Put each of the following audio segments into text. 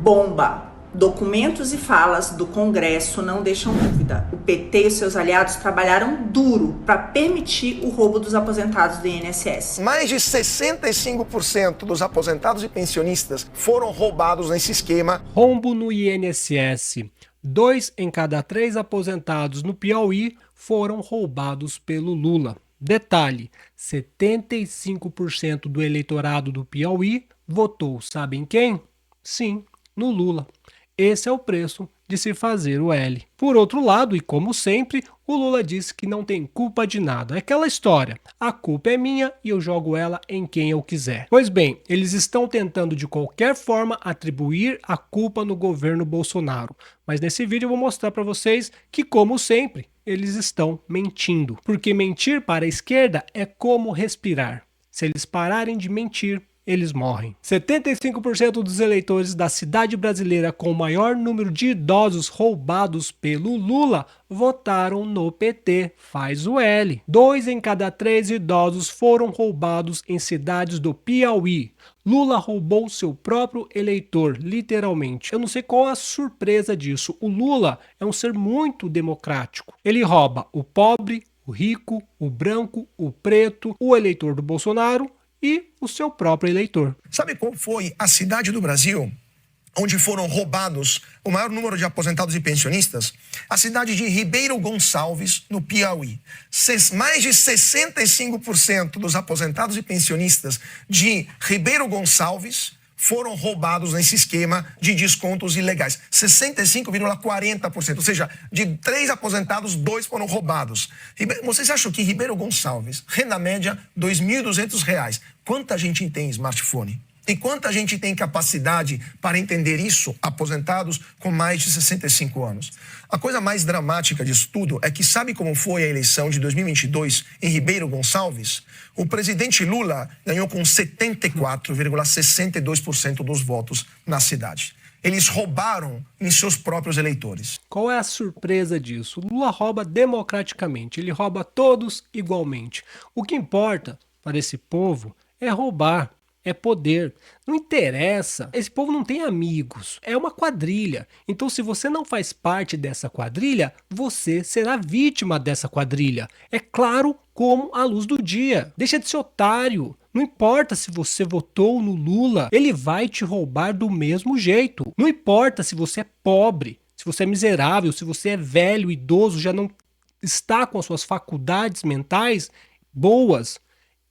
Bomba! Documentos e falas do Congresso não deixam dúvida. O PT e seus aliados trabalharam duro para permitir o roubo dos aposentados do INSS. Mais de 65% dos aposentados e pensionistas foram roubados nesse esquema. Rombo no INSS. 2 em cada 3 aposentados no Piauí foram roubados pelo Lula. Detalhe, 75% do eleitorado do Piauí votou, sabem quem? Sim, no Lula. Esse é o preço de se fazer o L. Por outro lado, e como sempre, o Lula disse que não tem culpa de nada. É aquela história, a culpa é minha e eu jogo ela em quem eu quiser. Pois bem, eles estão tentando de qualquer forma atribuir a culpa no governo Bolsonaro. Mas nesse vídeo eu vou mostrar para vocês que, como sempre, eles estão mentindo. Porque mentir para a esquerda é como respirar. Se eles pararem de mentir, eles morrem. 75% dos eleitores da cidade brasileira com o maior número de idosos roubados pelo Lula votaram no PT. Faz o L. 2 em cada 3 idosos foram roubados em cidades do Piauí. Lula roubou seu próprio eleitor, literalmente. Eu não sei qual a surpresa disso. O Lula é um ser muito democrático. Ele rouba o pobre, o rico, o branco, o preto, o eleitor do Bolsonaro e o seu próprio eleitor. Sabe qual foi a cidade do Brasil onde foram roubados o maior número de aposentados e pensionistas? A cidade de Ribeiro Gonçalves, no Piauí. Mais de 65% dos aposentados e pensionistas de Ribeiro Gonçalves foram roubados nesse esquema de descontos ilegais. 65,40%, ou seja, de 3 aposentados, 2 foram roubados. Vocês acham que Ribeiro Gonçalves, renda média, R$ 2.200, quanta gente tem smartphone? E quanta gente tem capacidade para entender isso, aposentados com mais de 65 anos? A coisa mais dramática disso tudo é que sabe como foi a eleição de 2022 em Ribeiro Gonçalves? O presidente Lula ganhou com 74,62% dos votos na cidade. Eles roubaram em seus próprios eleitores. Qual é a surpresa disso? O Lula rouba democraticamente, ele rouba todos igualmente. O que importa para esse povo é roubar. É poder. Não interessa. Esse povo não tem amigos. É uma quadrilha. Então, se você não faz parte dessa quadrilha, você será vítima dessa quadrilha. É claro como a luz do dia. Deixa de ser otário. Não importa se você votou no Lula, ele vai te roubar do mesmo jeito. Não importa se você é pobre, se você é miserável, se você é velho, idoso, já não está com as suas faculdades mentais boas.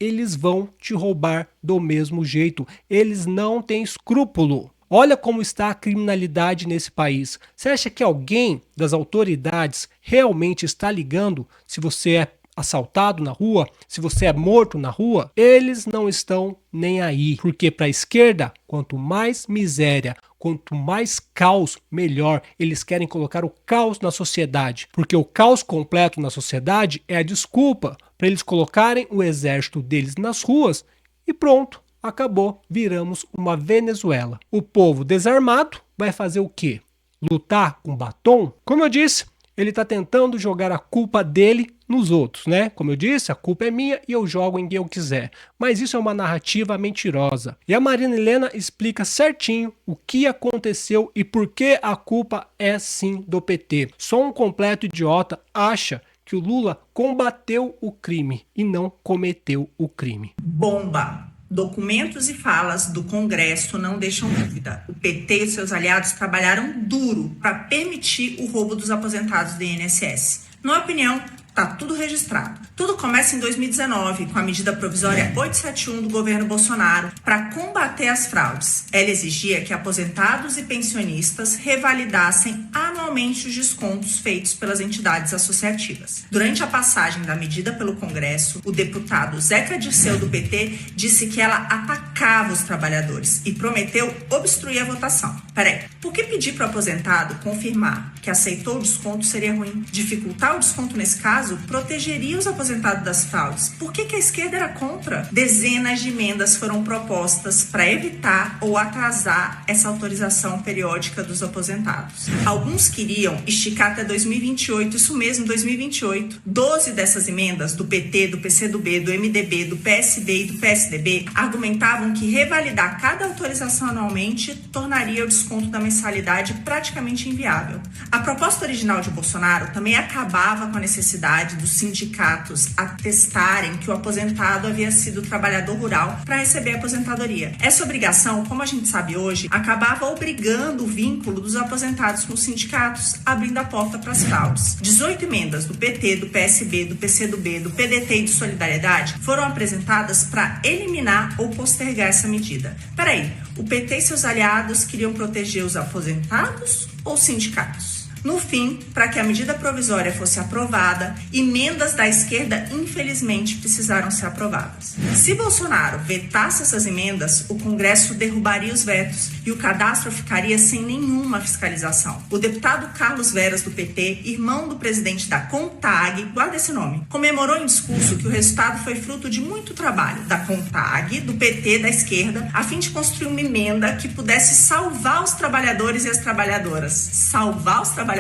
Eles vão te roubar do mesmo jeito. Eles não têm escrúpulo. Olha como está a criminalidade nesse país. Você acha que alguém das autoridades realmente está ligando se você é assaltado na rua, se você é morto na rua? Eles não estão nem aí. Porque para a esquerda, quanto mais miséria, quanto mais caos, melhor. Eles querem colocar o caos na sociedade. Porque o caos completo na sociedade é a desculpa para eles colocarem o exército deles nas ruas e pronto, acabou, viramos uma Venezuela. O povo desarmado vai fazer o quê? Lutar com batom? Como eu disse, ele está tentando jogar a culpa dele nos outros, né? Como eu disse, a culpa é minha e eu jogo em quem eu quiser. Mas isso é uma narrativa mentirosa. E a Marina Helena explica certinho o que aconteceu e por que a culpa é sim do PT. Só um completo idiota acha que o Lula combateu o crime e não cometeu o crime. Bomba! Documentos e falas do Congresso não deixam dúvida. O PT e seus aliados trabalharam duro para permitir o roubo dos aposentados do INSS. Na opinião, tá tudo registrado. Tudo começa em 2019, com a medida provisória 871 do governo Bolsonaro para combater as fraudes. Ela exigia que aposentados e pensionistas revalidassem anualmente os descontos feitos pelas entidades associativas. Durante a passagem da medida pelo Congresso, o deputado Zeca Dirceu, do PT, disse que ela atacava os trabalhadores e prometeu obstruir a votação. Peraí, por que pedir para o aposentado confirmar que aceitou o desconto seria ruim? Dificultar o desconto nesse caso protegeria os aposentados aposentado das fraudes? Por que a esquerda era contra? Dezenas de emendas foram propostas para evitar ou atrasar essa autorização periódica dos aposentados. Alguns queriam esticar até 2028, isso mesmo, 2028. 12 dessas emendas do PT, do PCdoB, do MDB, do PSB e do PSDB argumentavam que revalidar cada autorização anualmente tornaria o desconto da mensalidade praticamente inviável. A proposta original de Bolsonaro também acabava com a necessidade dos sindicatos atestarem que o aposentado havia sido trabalhador rural para receber a aposentadoria. Essa obrigação, como a gente sabe hoje, acabava obrigando o vínculo dos aposentados com os sindicatos, abrindo a porta para as fraudes. 18 emendas do PT, do PSB, do PCdoB, do PDT e do Solidariedade foram apresentadas para eliminar ou postergar essa medida. Peraí, o PT e seus aliados queriam proteger os aposentados ou os sindicatos? No fim, para que a medida provisória fosse aprovada, emendas da esquerda, infelizmente, precisaram ser aprovadas. Se Bolsonaro vetasse essas emendas, o Congresso derrubaria os vetos e o cadastro ficaria sem nenhuma fiscalização. O deputado Carlos Veras, do PT, irmão do presidente da CONTAG, guarda esse nome, comemorou em discurso que o resultado foi fruto de muito trabalho da CONTAG, do PT, da esquerda, a fim de construir uma emenda que pudesse salvar os trabalhadores e as trabalhadoras. Salvar os trabalhadores?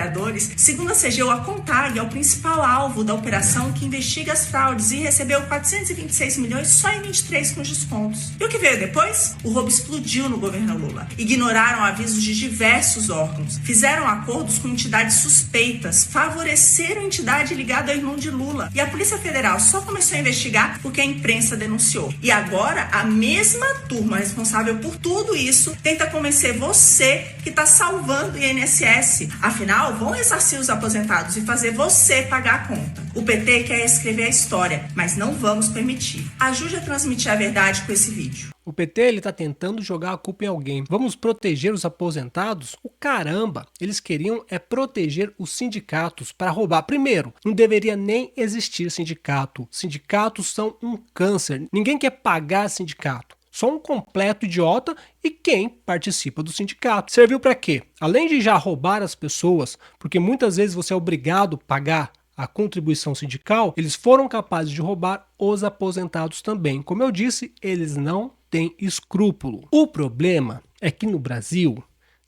Segundo a CGU, a CONTAG é o principal alvo da operação que investiga as fraudes e recebeu 426 milhões só em 23 com os descontos. E o que veio depois? O roubo explodiu no governo Lula. Ignoraram avisos de diversos órgãos, fizeram acordos com entidades suspeitas, favoreceram a entidade ligada ao irmão de Lula. E a Polícia Federal só começou a investigar porque a imprensa denunciou. E agora, a mesma turma responsável por tudo isso tenta convencer você que está salvando o INSS. Afinal, vão ressarcir os aposentados e fazer você pagar a conta. O PT quer escrever a história, mas não vamos permitir. Ajude a transmitir a verdade com esse vídeo. O PT está tentando jogar a culpa em alguém. Vamos proteger os aposentados? O caramba! Eles queriam proteger os sindicatos para roubar. Primeiro, não deveria nem existir sindicato. Sindicatos são um câncer. Ninguém quer pagar sindicato. Só um completo idiota e quem participa do sindicato. Serviu para quê? Além de já roubar as pessoas, porque muitas vezes você é obrigado a pagar a contribuição sindical, eles foram capazes de roubar os aposentados também. Como eu disse, eles não têm escrúpulo. O problema é que no Brasil,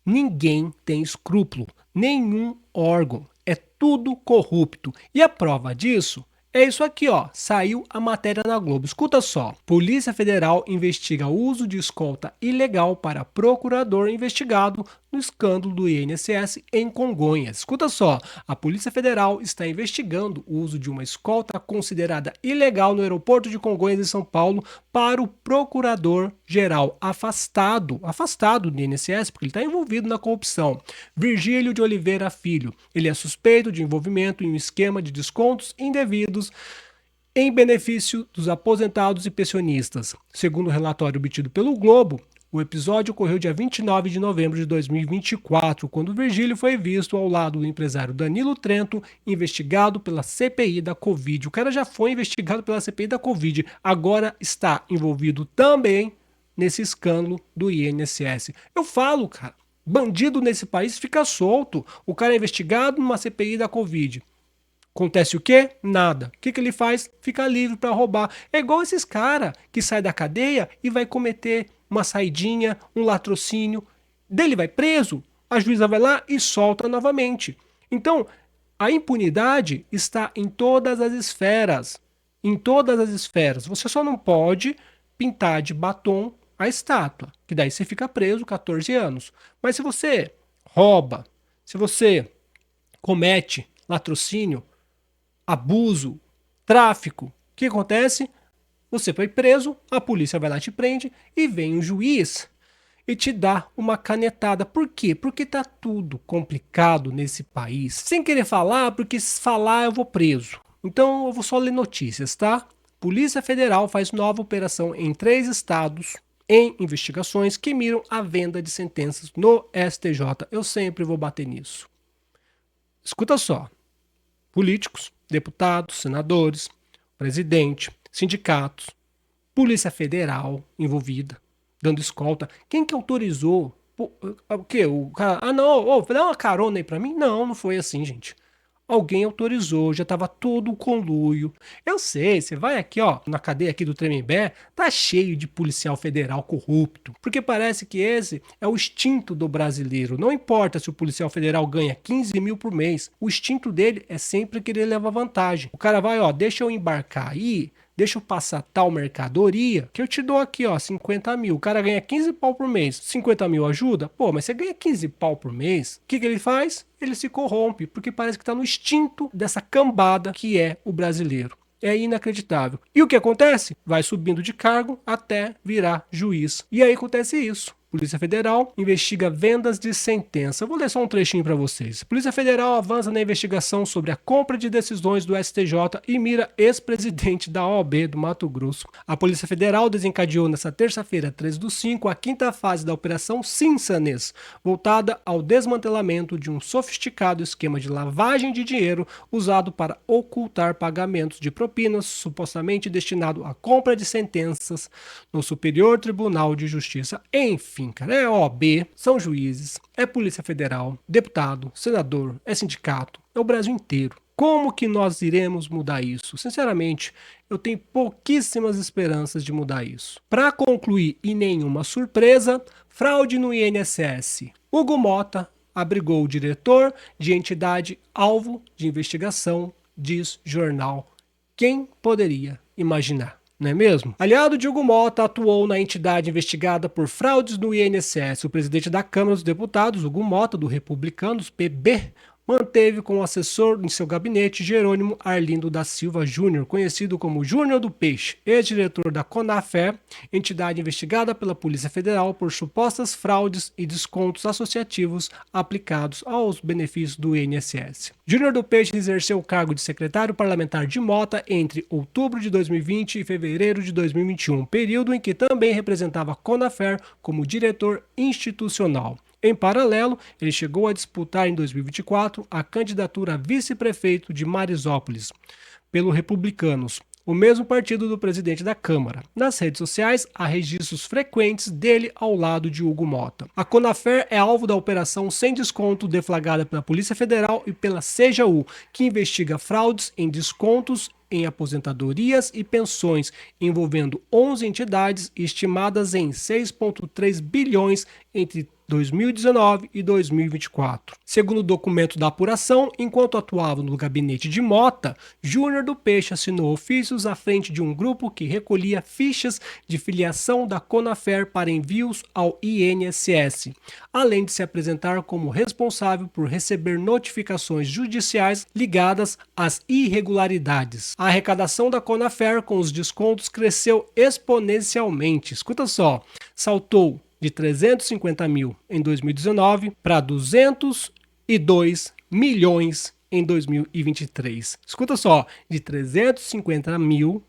ninguém tem escrúpulo. Nenhum órgão. É tudo corrupto. E a prova disso é isso aqui, ó. Saiu a matéria na Globo. Escuta só. Polícia Federal investiga o uso de escolta ilegal para procurador investigado no escândalo do INSS em Congonhas. Escuta só. A Polícia Federal está investigando o uso de uma escolta considerada ilegal no aeroporto de Congonhas, em São Paulo, para o procurador-geral afastado do INSS, porque ele está envolvido na corrupção. Virgílio de Oliveira Filho. Ele é suspeito de envolvimento em um esquema de descontos indevidos em benefício dos aposentados e pensionistas. Segundo o relatório obtido pelo Globo, o episódio ocorreu dia 29 de novembro de 2024, quando Virgílio foi visto ao lado do empresário Danilo Trento, investigado pela CPI da Covid. O cara já foi investigado pela CPI da Covid, agora está envolvido também nesse escândalo do INSS. Eu falo, cara, bandido nesse país fica solto. O cara é investigado numa CPI da Covid. Acontece o quê? Nada. O que ele faz? Fica livre para roubar. É igual esses caras que saem da cadeia e vai cometer uma saidinha, um latrocínio. Dele vai preso, a juíza vai lá e solta novamente. Então, a impunidade está em todas as esferas. Em todas as esferas. Você só não pode pintar de batom a estátua, que daí você fica preso 14 anos. Mas se você rouba, se você comete latrocínio, abuso, tráfico, o que acontece? Você foi preso, a polícia vai lá e te prende e vem um juiz e te dá uma canetada. Por quê? Porque tá tudo complicado nesse país. Sem querer falar, porque se falar eu vou preso. Então eu vou só ler notícias, tá? Polícia Federal faz nova operação em 3 estados em investigações que miram a venda de sentenças no STJ. Eu sempre vou bater nisso. Escuta só. Políticos, deputados, senadores, presidente, sindicatos, Polícia Federal envolvida, dando escolta. Quem que autorizou? O quê? O cara, não, dá uma carona aí pra mim? Não, não foi assim, gente. Alguém autorizou, já estava todo o conluio. Eu sei, você vai aqui, ó, na cadeia aqui do Tremembé, tá cheio de policial federal corrupto, porque parece que esse é o instinto do brasileiro. Não importa se o policial federal ganha 15 mil por mês, o instinto dele é sempre querer levar vantagem. O cara vai, ó, deixa eu embarcar aí, deixa eu passar tal mercadoria, que eu te dou aqui, ó, 50 mil. O cara ganha 15 pau por mês. 50 mil ajuda? Pô, mas você ganha 15 pau por mês. O que ele faz? Ele se corrompe, porque parece que está no instinto dessa cambada que é o brasileiro. É inacreditável. E o que acontece? Vai subindo de cargo até virar juiz. E aí acontece isso. Polícia Federal investiga vendas de sentença. Eu vou ler só um trechinho para vocês. Polícia Federal avança na investigação sobre a compra de decisões do STJ e mira ex-presidente da OAB do Mato Grosso. A Polícia Federal desencadeou nesta terça-feira, 13/5, a quinta fase da Operação Cinsanes, voltada ao desmantelamento de um sofisticado esquema de lavagem de dinheiro usado para ocultar pagamentos de propinas supostamente destinado à compra de sentenças no Superior Tribunal de Justiça. Enfim, cara, é OAB, são juízes, é Polícia Federal, deputado, senador, é sindicato, é o Brasil inteiro. Como que nós iremos mudar isso? Sinceramente, eu tenho pouquíssimas esperanças de mudar isso. Para concluir, e nenhuma surpresa, fraude no INSS. Hugo Mota abrigou o diretor de entidade alvo de investigação, diz jornal. Quem poderia imaginar? Não é mesmo? Aliado de Hugo Mota atuou na entidade investigada por fraudes no INSS. O presidente da Câmara dos Deputados, Hugo Mota, do Republicanos, PB, manteve como assessor em seu gabinete Jerônimo Arlindo da Silva Júnior, conhecido como Júnior do Peixe, ex-diretor da CONAFER, entidade investigada pela Polícia Federal por supostas fraudes e descontos associativos aplicados aos benefícios do INSS. Júnior do Peixe exerceu o cargo de secretário parlamentar de Mota entre outubro de 2020 e fevereiro de 2021, período em que também representava a CONAFER como diretor institucional. Em paralelo, ele chegou a disputar em 2024 a candidatura a vice-prefeito de Marisópolis, pelo Republicanos, o mesmo partido do presidente da Câmara. Nas redes sociais, há registros frequentes dele ao lado de Hugo Mota. A CONAFER é alvo da operação sem desconto deflagrada pela Polícia Federal e pela CJU, que investiga fraudes em descontos em aposentadorias e pensões, envolvendo 11 entidades estimadas em 6,3 bilhões entre 2019 e 2024. Segundo o documento da apuração, enquanto atuava no gabinete de Mota, Júnior do Peixe assinou ofícios à frente de um grupo que recolhia fichas de filiação da CONAFER para envios ao INSS, além de se apresentar como responsável por receber notificações judiciais ligadas às irregularidades. A arrecadação da CONAFER com os descontos cresceu exponencialmente. Escuta só, saltou de 350 mil em 2019 para 202 milhões em 2023. Escuta só, de 350 mil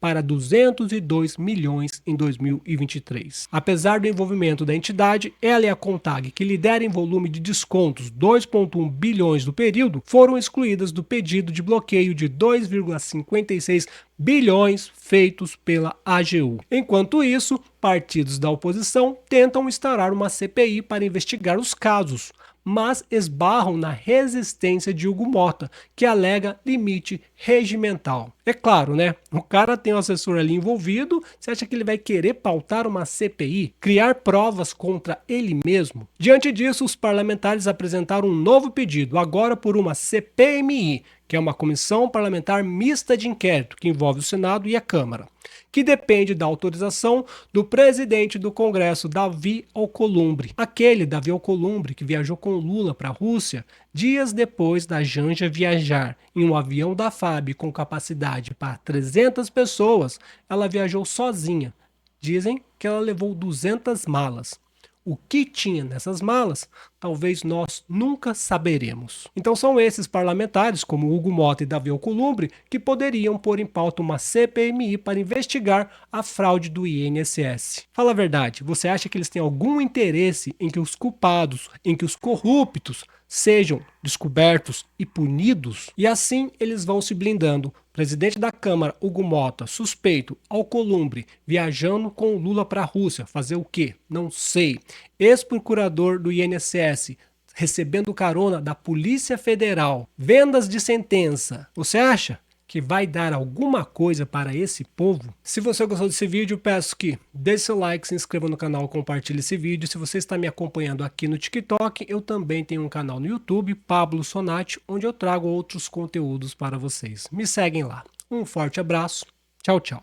para 202 milhões em 2023. Apesar do envolvimento da entidade, ela e a CONTAG, que lidera em volume de descontos 2,1 bilhões do período, foram excluídas do pedido de bloqueio de 2,56 bilhões feitos pela AGU. Enquanto isso, partidos da oposição tentam instaurar uma CPI para investigar os casos, mas esbarram na resistência de Hugo Mota, que alega limite regimental. É claro, né? O cara tem um assessor ali envolvido, você acha que ele vai querer pautar uma CPI? Criar provas contra ele mesmo? Diante disso, os parlamentares apresentaram um novo pedido, agora por uma CPMI, que é uma comissão parlamentar mista de inquérito, que envolve o Senado e a Câmara, que depende da autorização do presidente do Congresso, Davi Alcolumbre. Aquele Davi Alcolumbre que viajou com Lula para a Rússia dias depois da Janja viajar em um avião da FAB com capacidade para 300 pessoas, ela viajou sozinha. Dizem que ela levou 200 malas. O que tinha nessas malas, talvez nós nunca saberemos. Então são esses parlamentares, como Hugo Mota e Davi Alcolumbre, que poderiam pôr em pauta uma CPMI para investigar a fraude do INSS. Fala a verdade, você acha que eles têm algum interesse em que os culpados, em que os corruptos sejam descobertos e punidos? E assim eles vão se blindando. Presidente da Câmara, Hugo Mota, suspeito, Alcolumbre, viajando com Lula para a Rússia. Fazer o quê? Não sei. Ex-procurador do INSS, recebendo carona da Polícia Federal, vendas de sentença. Você acha que vai dar alguma coisa para esse povo? Se você gostou desse vídeo, peço que deixe seu like, se inscreva no canal, compartilhe esse vídeo. Se você está me acompanhando aqui no TikTok, eu também tenho um canal no YouTube, Pablo Sonati, onde eu trago outros conteúdos para vocês. Me seguem lá. Um forte abraço. Tchau, tchau.